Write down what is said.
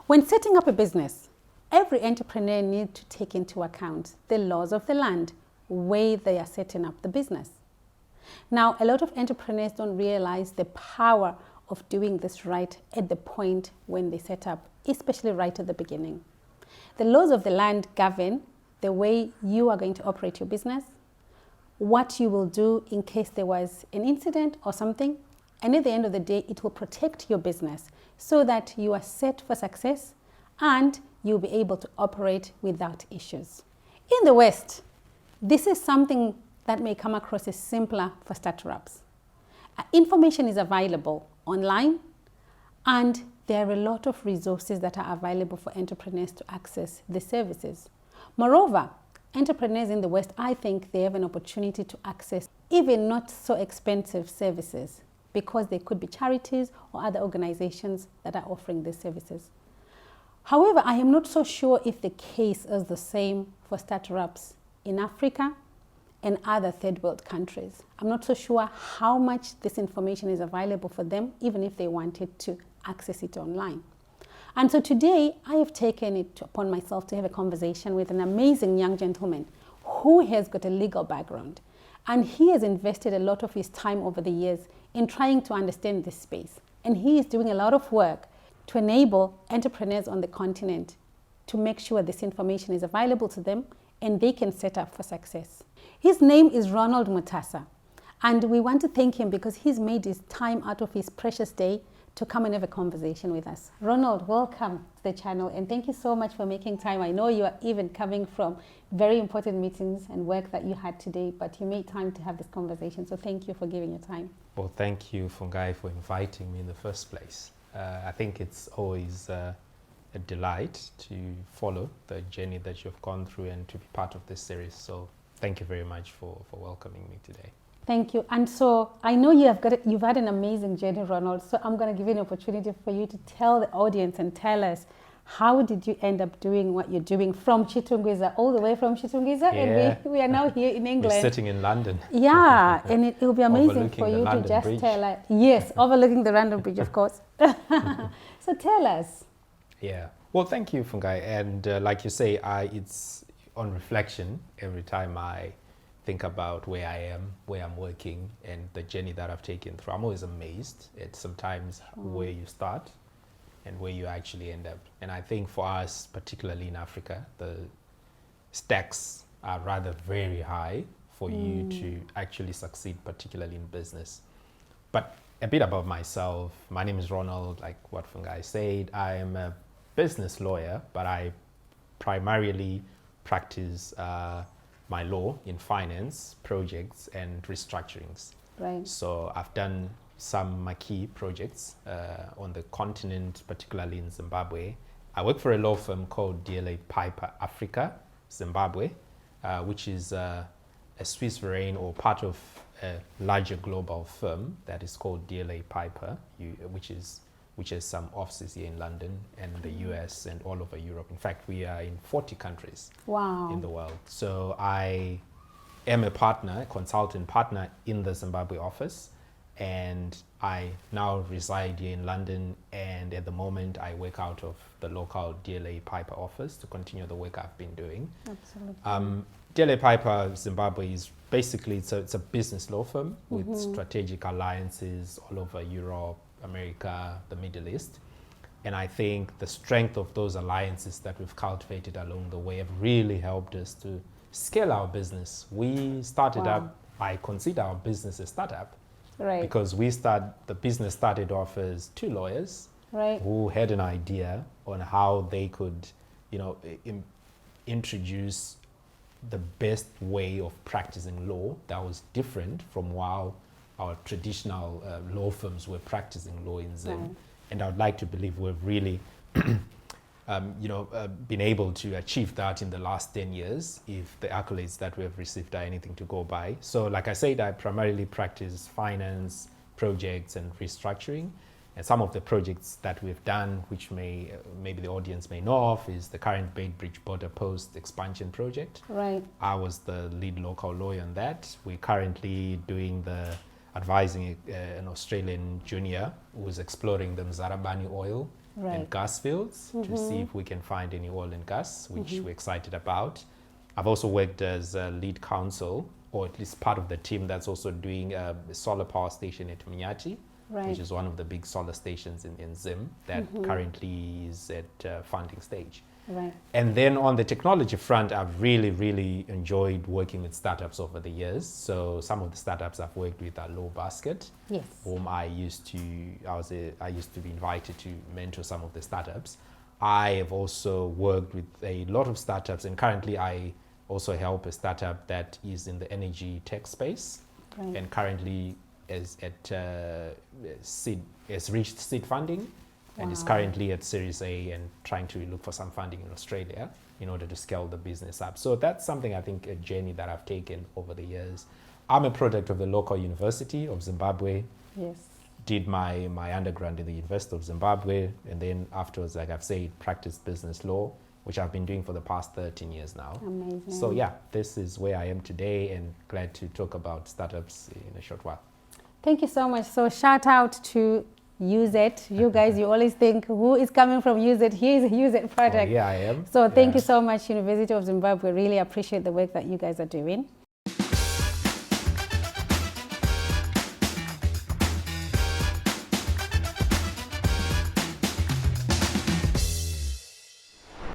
When setting up a business, every entrepreneur needs to take into account the laws of the land where they are setting up the business. Now, a lot of entrepreneurs don't realize the power of doing this right at the point when they set up, especially right at the beginning. The laws of the land govern the way you are going to operate your business, what you will do in case there was an incident or something, and at the end of the day, it will protect your business so that you are set for success and you'll be able to operate without issues. In the West, this is something that may come across as simpler for startups. Information is available online, and there are a lot of resources that are available for entrepreneurs to access the services. Moreover, entrepreneurs in the West, I think they have an opportunity to access even not so expensive services because they could be charities or other organizations that are offering these services. However, I am not so sure if the case is the same for startups in Africa and other third world countries. I'm not so sure how much this information is available for them, even if they wanted to access it online. And so today, I have taken it upon myself to have a conversation with an amazing young gentleman who has got a legal background. And he has invested a lot of his time over the years in trying to understand this space. And he is doing a lot of work to enable entrepreneurs on the continent to make sure this information is available to them and they can set up for success. His name is Ronald Mutasa, and we want to thank him because he's made his time out of his precious day to come and have a conversation with us. Ronald, welcome to the channel, and thank you so much for making time. I know you are even coming from very important meetings and work that you had today, but you made time to have this conversation, so thank you for giving your time. Well, thank you, Fungai, for inviting me in the first place. I think it's always a delight to follow the journey that you've gone through and to be part of this series. So thank you very much for welcoming me today. Thank you. And so I know you've had an amazing journey, Ronald. So I'm going to give you an opportunity for you to tell the audience and tell us, how did you end up doing what you're doing from Chitungwiza, all the way from Chitungwiza? Yeah. And we are now here in England. We're sitting in London. Yeah, and it will be amazing for you to just Bridge. tell us. Yes, overlooking the London Bridge, of course. So tell us. Yeah. Well, thank you, Fungai. And like you say, it's on reflection every time I think about where I am, where I'm working, and the journey that I've taken through. I'm always amazed at sometimes where you start and where you actually end up. And I think for us, particularly in Africa, the stakes are rather very high for you to actually succeed, particularly in business. But a bit about myself. My name is Ronald, like what Fungai said. I am a business lawyer, but I primarily practice my law in finance, projects, and restructurings. Right. So I've done some marquee projects on the continent, particularly in Zimbabwe. I work for a law firm called DLA Piper Africa, Zimbabwe, which is a Swiss verein or part of a larger global firm that is called DLA Piper, which has some offices here in London and the US and all over Europe. In fact, we are in 40 countries in the world. So I am a partner, a consultant partner in the Zimbabwe office, and I now reside here in London, and at the moment I work out of the local DLA Piper office to continue the work I've been doing. Absolutely. DLA Piper Zimbabwe is basically, it's a business law firm with strategic alliances all over Europe, America, the Middle East. And I think the strength of those alliances that we've cultivated along the way have really helped us to scale our business. We started up, I consider our business a startup, right? Because the business started off as two lawyers, right, who had an idea on how they could, introduce the best way of practicing law that was different from how our traditional law firms were practicing law in Zim. Right. And I would like to believe we've really been able to achieve that in the last 10 years, if the accolades that we have received are anything to go by. So like I said, I primarily practice finance, projects, and restructuring. And some of the projects that we've done, which maybe the audience may know of, is the current Beitbridge Border Post expansion project. Right. I was the lead local lawyer on that. We're currently advising an Australian junior who is exploring the Mzarabani oil and gas fields to see if we can find any oil and gas, which we're excited about. I've also worked as a lead counsel, or at least part of the team that's also doing a solar power station at Minyati, which is one of the big solar stations in Zim that currently is at funding stage. Right. And then on the technology front, I've really, really enjoyed working with startups over the years. So some of the startups I've worked with are Low Basket, Yes. whom I used to be invited to mentor some of the startups. I have also worked with a lot of startups, and currently I also help a startup that is in the energy tech space, and currently is at has reached seed funding, and is currently at Series A and trying to look for some funding in Australia in order to scale the business up. So that's something, I think, a journey that I've taken over the years. I'm a product of the local University of Zimbabwe. Yes. Did my undergrad in the University of Zimbabwe, and then afterwards, like I've said, practiced business law, which I've been doing for the past 13 years now. Amazing. So yeah, this is where I am today, and glad to talk about startups in a short while. Thank you so much. So shout out to Use It. You guys, you always think, who is coming from Use It? Here is a Use It project. Yeah, I am. So thank you so much, University of Zimbabwe. Really appreciate the work that you guys are doing.